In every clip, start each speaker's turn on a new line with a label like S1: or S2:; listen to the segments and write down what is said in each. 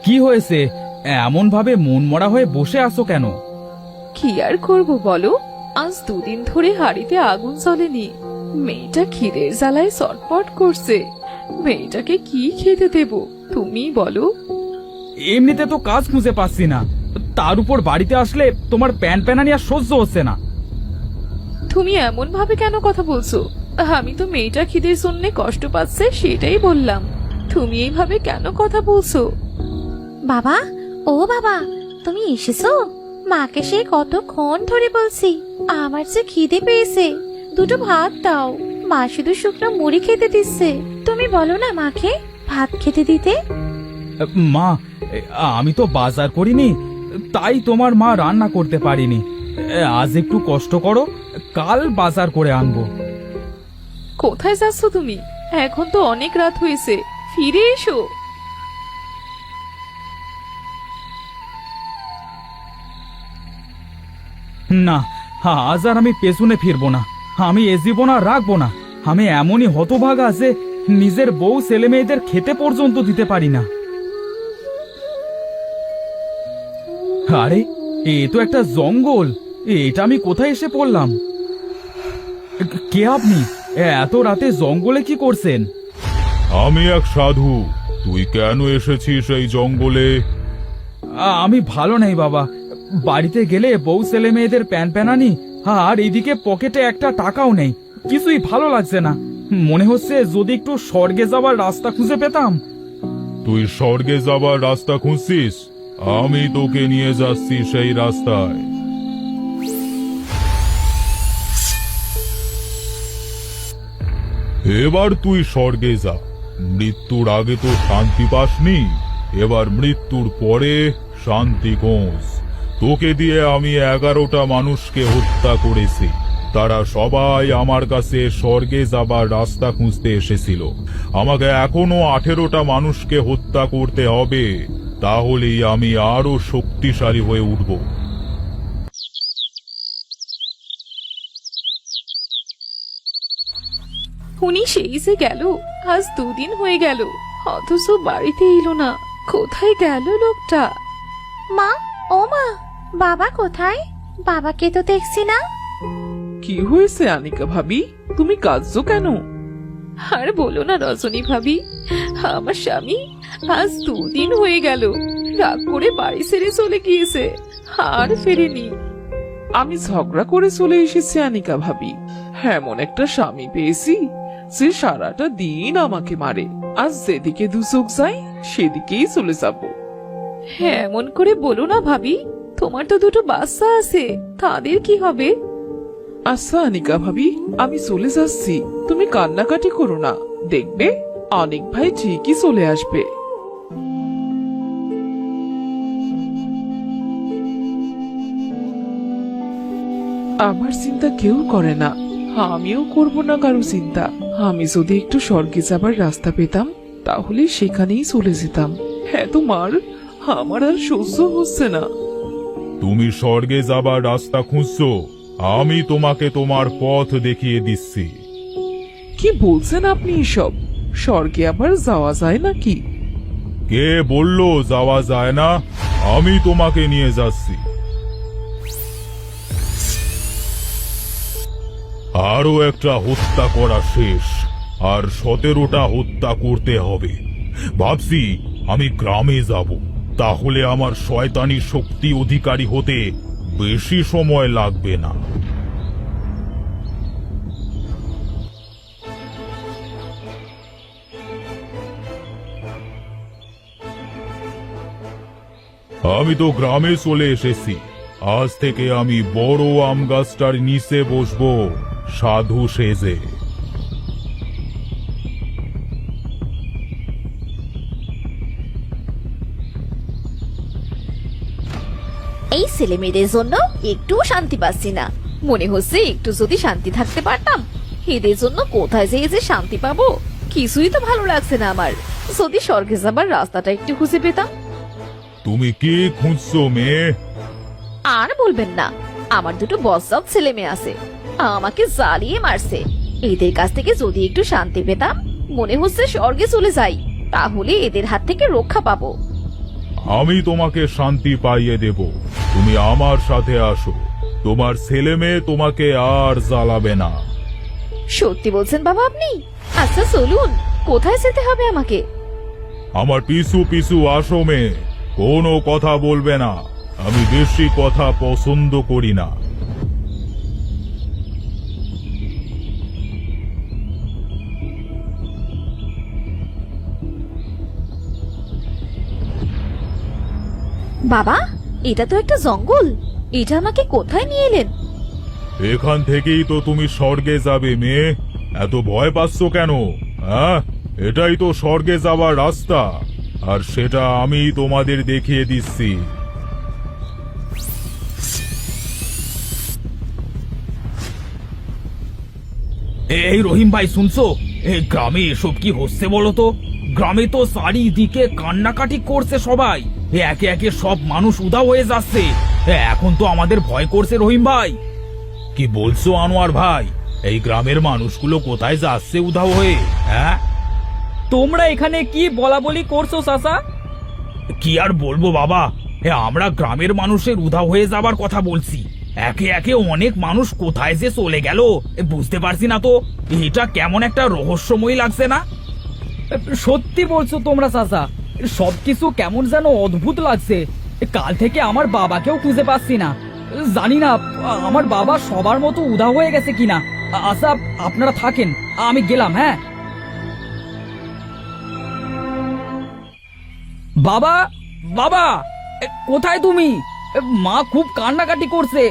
S1: কি হয়েছে? এমন ভাবে মন মরা হয়ে বসে আছো কেন?
S2: কি আর করব বলো, আজ দুদিন ধরে হাড়িতে আগুন জ্বলেনি। মেয়েটা খিদের জ্বালায় ছটফট করছে। মেয়েটাকে কি খেতে দেব তুমি বলো?
S1: এমনিতে তো কাজ খুঁজে পাচ্ছি না, তার উপর বাড়িতে আসলে তোমার প্যান প্যানানি আর সহ্য হচ্ছে না।
S2: তুমি এমন ভাবে কেন কথা বলছো? আমি তো মেয়েটা খিদের জন্য কষ্ট পাচ্ছে সেটাই বললাম। তুমি এইভাবে কেন কথা বলছো?
S3: বাবা, ও বাবা, তুমি এসেছো? মাকে সে কতক্ষণ ধরে বলছি আমার যে খিদে পেয়েছে, দুটো ভাত দাও। মা শুধু শুকনো মুড়ি খেতে দিচ্ছে, তুমি বলো না মাকে ভাত খেতে দিতে।
S1: মা, আমি তো বাজার করিনি, তাই তোমার মা রান্না করতে পারিনি। আজ একটু কষ্ট করো, কাল বাজার করে আনবো।
S2: কোথায় যাচ্ছ তুমি? এখন তো অনেক রাত হয়েছে, ফিরে এসো।
S1: না, আজ আর আমি পেছনে ফিরবো না। আমি এ জীবন আর রাখবো না। আমি এমনই হতভাগা যে নিজের বউ ছেলে মেয়েদের খেতে পর্যন্ত দিতে পারি না। আরে, এ তো একটা জঙ্গল। এটা আমি কোথায় এসে পড়লাম? কে আপনি? এত রাতে জঙ্গলে কি করছেন?
S4: আমি এক সাধু। তুই কেন এসেছিস এই জঙ্গলে?
S1: আমি ভালো নেই বাবা। বাড়িতে গেলে বউ ছেলে মেয়েদের প্যান প্যানানি, আর এদিকে পকেটে একটা টাকাও নেই। কিছুই ভালো লাগছে না। মনে হচ্ছে যদি একটু স্বর্গে যাবার রাস্তা খুঁজে পেতাম।
S4: তুই স্বর্গে যাবার রাস্তা খুঁজছিস? আমি তোকে নিয়ে যাচ্ছি সেই রাস্তায়। এবার তুই স্বর্গে যা। মৃত্যুর আগে তো শান্তি পাসনি, এবার মৃত্যুর পরে শান্তি খোঁজ। তোকে দিয়ে আমি 11টা মানুষকে হত্যা করেছি। তারা সবাই আমার কাছে স্বর্গে যাবার রাস্তা খুঁজতে এসেছিল। আমাকে এখনো 18টা মানুষকে হত্যা করতে হবে, তাহলেই আমি আরো শক্তিশালী হয়ে উঠব।
S2: উনি সেই যে গেল, আজ দুদিন হয়ে গেল, অথচ বাড়িতে এলো না। কোথায় গেল লোকটা?
S3: মা, ও মা, বাবা কোথায়? বাবাকে তো দেখছি না।
S5: কি হয়েছে আনিকা ভাবি, তুমি কাঁদছো কেন?
S2: আর বলো না রজনী ভাবি, আমার স্বামী আজ দুদিন হয়ে গেল রাগ করে বাড়ি ছেড়ে চলে গিয়েছে, আর ফেরেনি।
S5: আমি ঝগড়া করে চলে এসেছি আনিকা ভাবি। এমন একটা স্বামী পেয়েছি যে সারাটা দিন আমাকে মারে। আজ যেদিকে দু চোখ যায় সেদিকেই চলে যাব।
S2: হ্যাঁ, এমন করে বলো না ভাবি, তোমার তো দুটো বাচ্চা আছে, তাদের কি হবে?
S5: আচ্ছা আনিকা ভাবি, আমি চলে যাচ্ছি, তুমি কান্নাকাটি করো না। দেখবে অনেক ভাই ঠিকই চলে আসবে। আমার চিন্তা কেউ করে না, আমিও করব না কারো চিন্তা। আমি যদি একটু স্বর্গে যাবার রাস্তা পেতাম তাহলে সেখানেই চলে যেতাম। হ্যাঁ তোমার, আমার আর সহ্য হচ্ছে না।
S4: তুমি স্বর্গে যাবার রাস্তা খুঁজছো, আমি তোমাকে তোমার পথ দেখিয়ে দিচ্ছি।
S5: কি বলছেন আপনি এসব? স্বর্গে আবার যাওয়া যায় নাকি?
S4: কে বললো যাওয়া যায় না? আমি তোমাকে নিয়ে যাচ্ছি। আরো একটা হত্যা করা শেষ, আর 17টা হত্যা করতে হবে। ভাবছি আমি গ্রামে যাব, তাহলে আমার শয়তানি শক্তি অধিকারী হতে বেশি সময় লাগবে না। আমি তো গ্রামে চলে এসেছি। আজ থেকে আমি বড় আম গাছটার নিচে বসবো সাধু সেজে।
S3: এই ছেলে মেয়েদের জন্য একটু শান্তি পাচ্ছি না। মনে হচ্ছে একটু যদি শান্তি থাকতে পারতাম। এদের জন্য কোথায় যেয়ে যে শান্তি পাবো, কিছুই তো ভালো লাগছে না আমার। যদি স্বর্গে যাবার রাস্তাটা একটু খুঁজে পেতাম।
S4: তুমি কি খুঁজছো মেয়ে?
S3: আর বলবেন না, আমার দুটো বজ্জাত ছেলে মেয়ে আছে, আমাকে জ্বালিয়ে মারছে। এদের কাছ থেকে যদি একটু শান্তি পেতাম, মনে হচ্ছে স্বর্গে চলে যাই, তাহলে এদের হাত থেকে রক্ষা পাবো।
S4: আমি তোমাকে শান্তি পাইয়ে দেব। তুমি আমার সাথে আসো, তোমার ছেলে মেয়ে তোমাকে আর জ্বালাবে না।
S2: সত্যি বলছেন বাবা আপনি? আচ্ছা চলুন, কোথায় যেতে হবে আমাকে?
S4: আমার পিছু পিছু আসো মেয়ে, কোনো কথা বলবে না, আমি বেশি কথা পছন্দ করি না।
S2: বাবা, এটা তো একটা জঙ্গল, এটা আমাকে কোথায় নিয়ে এলেন?
S4: এখান থেকেই তো তুমি স্বর্গে যাবে মেয়ে, এত ভয় পাচ্ছ কেন? হ্যাঁ, এটাই তো স্বর্গে যাবার রাস্তা, আর সেটা আমি তোমাদের দেখিয়ে দিচ্ছি।
S1: এই রহিম ভাই, শুনছো? এই গ্রামে এসব কি হচ্ছে বলো তো? গ্রামে তো চারিদিকে কান্নাকাটি করছে সবাই, একে একে সব মানুষ উধাও হয়ে যাচ্ছে। এখন তো আমাদের ভয় করছে রহিম ভাই। কি বলছো আনোয়ার ভাই? এই গ্রামের মানুষগুলো কোথায় যাচ্ছে উধাও হয়ে? হ্যাঁ, তোমরা এখানে কি বলা বলি করছো চাচা? কি আর বলবো বাবা, আমরা গ্রামের মানুষের উধাও হয়ে যাবার কথা বলছি। একে একে অনেক মানুষ কোথায় যে চলে গেল বুঝতে পারছি না তো। এটা কেমন একটা রহস্যময় লাগছে না? সত্যি বলছো তোমরা চাচা, সবকিছু কেমন যেন অদ্ভুত লাগছে। কাল থেকে আমার বাবাকেও খুঁজে পাচ্ছি না। জানি না আমার বাবা সবার মতো উধাও হয়ে গেছে কিনা। আচ্ছা আপনারা থাকেন, আমি গেলাম। হ্যাঁ বাবা, বাবা কোথায় তুমি? মা খুব কান্নাকাটি করছে,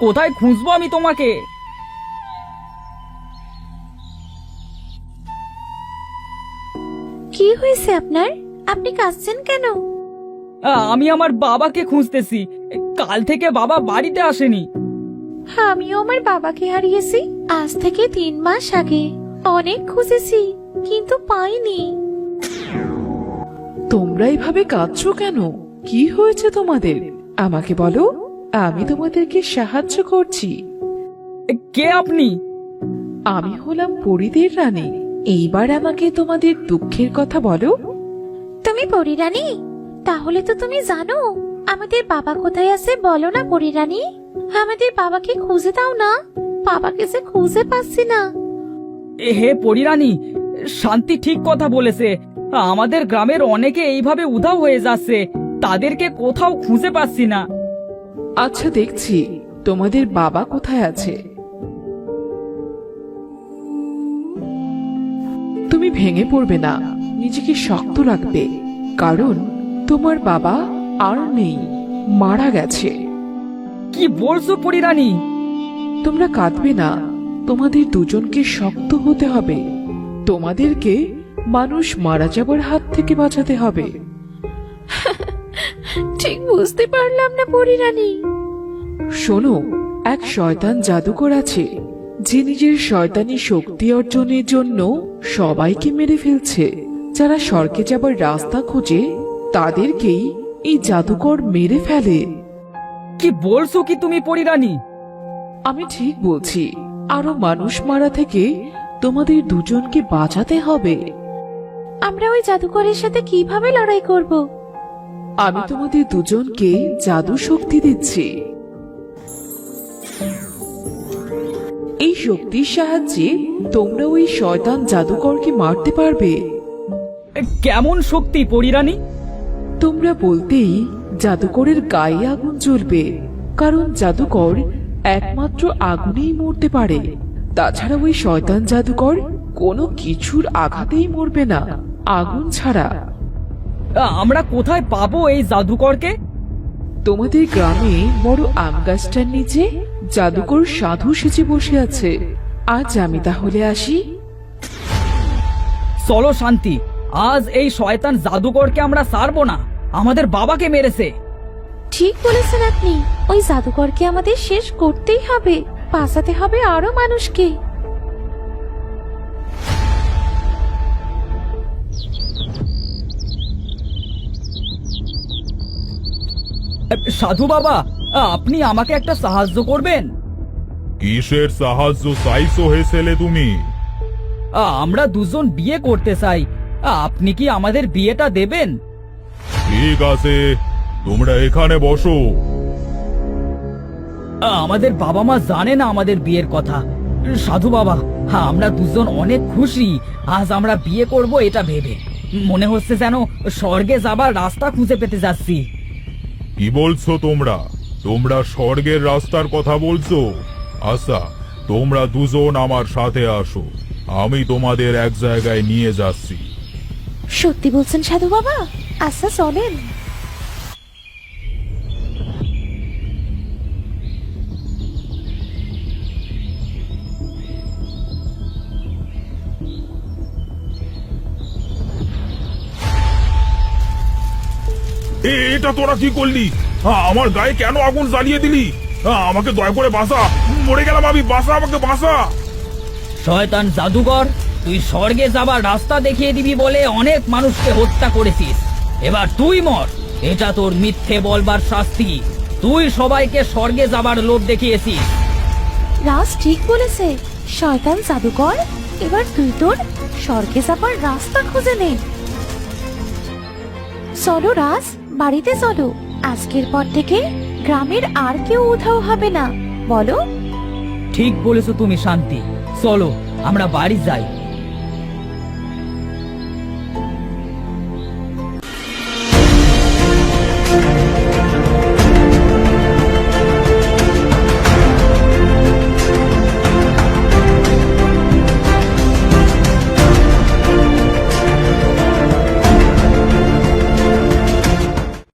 S1: কোথায় খুঁজবো আমি তোমাকে?
S3: কি হয়েছে আপনার? আপনি কাঁদছেন কেন?
S1: আমি আমার বাবাকে খুঁজতেছি, কাল থেকে বাবা বাড়িতে আসেনি।
S3: আমিও আমার বাবাকে হারিয়েছি আজ থেকে 3 মাস আগে। অনেক খুঁজেছি কিন্তু পাইনি।
S5: তোমরা এইভাবে কাঁদছো কেন? কি হয়েছে তোমাদের? আমাকে বলো, আমি তোমাদেরকে সাহায্য করছি।
S1: কে আপনি?
S5: আমি হলাম পরীদের রানী। এইবার আমাকে তোমাদের দুঃখের কথা বলো।
S3: তুমি পরিরানী? তাহলে তো তুমি জানো আমাদের বাবা কোথায় আছে। বলো না পরিরানী, আমাদের বাবাকে খুঁজে দাও না, বাবাকে যে খুঁজে পাচ্ছি না।
S1: হে পরিরানী, শান্তি ঠিক কথা বলেছে। আমাদের গ্রামের অনেকে এইভাবে উধাও হয়ে যাচ্ছে, তাদেরকে কোথাও খুঁজে পাচ্ছি না।
S5: আচ্ছা দেখছি তোমাদের বাবা কোথায় আছে। তুমি ভেঙে পড়বে না, নিজেকে শক্ত রাখবে, কারণ তোমার বাবা আর নেই, মারা গেছে।
S1: কি বলছো পরিরানী?
S5: তোমরা কাঁদবে না, তোমাদের দুজনকে শক্ত হতে হবে। তোমাদেরকে মানুষ মারা যাবার হাত থেকে বাঁচাতে হবে।
S3: ঠিক বুঝতে পারলাম না পরিরানী।
S5: শোনো, এক শয়তান জাদুকর আছে যে নিজের শয়তানি শক্তি অর্জনের জন্য সবাইকে মেরে ফেলছে। যারা স্বর্গে যাবার রাস্তা খোঁজে তাদেরকেই এই জাদুকর মেরে ফেলে।
S1: কি বলছো কি তুমি পরিরানী?
S5: আমি ঠিক বলছি, আরো মানুষ মারা থেকে তোমাদের দুজনকে বাঁচাতে হবে।
S3: আমরা ওই জাদুকরের সাথে কিভাবে লড়াই করব?
S5: আমি তোমাদের দুজনকে জাদু শক্তি দিচ্ছি। এই শক্তির সাহায্যে তোমরা ওই শয়তান জাদুকরকে মারতে পারবে।
S1: কেমন শক্তি পরিরানী?
S5: তোমরা বলতেই জাদুকরের গায়ে আগুন জ্বলবে, কারণ জাদুকর একমাত্র আগুনেই মরতে পারে। তাছাড়া ওই শয়তান জাদুকর কোনো কিছুর আঘাতেই মরবে না, আগুন ছাড়া।
S1: আমরা কোথায় পাবো এই জাদুকরকে?
S5: তোমাদের গ্রামে বড় আম গাছটার নিচে জাদুকর সাধু সেজে বসে আছে। আজ আমি তাহলে আসি।
S1: চলো শান্তি, আজ এই শয়তান জাদুকরকে আমরা ছাড়বো না, আমাদের বাবাকে মেরেছে।
S3: ঠিক বলেছেন আপনি, ওই জাদুকরকে আমাদের শেষ করতেই হবে, বাঁচাতে হবে আরো মানুষকে।
S1: সাধু বাবা, আপনি আমাকে একটা সাহায্য করবেন?
S4: কিসের সাহায্য চাইছো হে ছেলে তুমি?
S1: আমরা দুজন বিয়ে করতে চাই, আপনি কি আমাদের বিয়েটা দেবেন?
S4: ঠিক আছে, তোমরা এখানে বসো।
S1: আমাদের বাবা মা জানে না আমাদের বিয়ের কথা। সাধু বাবা, আমরা দুজন অনেক খুশি আজ আমরা বিয়ে করব এটা ভেবে। মনে হচ্ছে যেন স্বর্গে যাবার রাস্তা খুঁজে পেতে যাচ্ছি।
S4: কি বলছো তোমরা? তোমরা স্বর্গের রাস্তার কথা বলছো? আচ্ছা, তোমরা দুজন আমার সাথে আসো, আমি তোমাদের এক জায়গায় নিয়ে যাচ্ছি।
S3: সত্যি বলছেন সাধু বাবা? আচ্ছা চলেন।
S4: এটা তোরা কি করলি? আমার গায়ে কেন আগুন জ্বালিয়ে দিলি? আমাকে দয়া করে বাঁচা, মরে গেলাম আমি, বাঁচা, আমাকে বাঁচা।
S1: শয়তান জাদুকর, তুই স্বর্গে যাবার রাস্তা দেখিয়ে দিবি বলে অনেক মানুষকে হত্যা করেছিস। এবার তুই মর, এটা তোর মিথ্যে বলবার শাস্তি। তুই সবাইকে স্বর্গে যাবার লোভ দেখিয়েছিস।
S3: রাজ ঠিক বলেছে, শয়তান জাদুকর, এবার তুই তোর স্বর্গে যাবার রাস্তা খুঁজে নে। চলো রাজ, বাড়িতে চলো। আজকের পর থেকে গ্রামের আর কেউ উধাও হবে না, বলো?
S1: ঠিক বলেছো তুমি শান্তি। চলো আমরা বাড়ি যাই।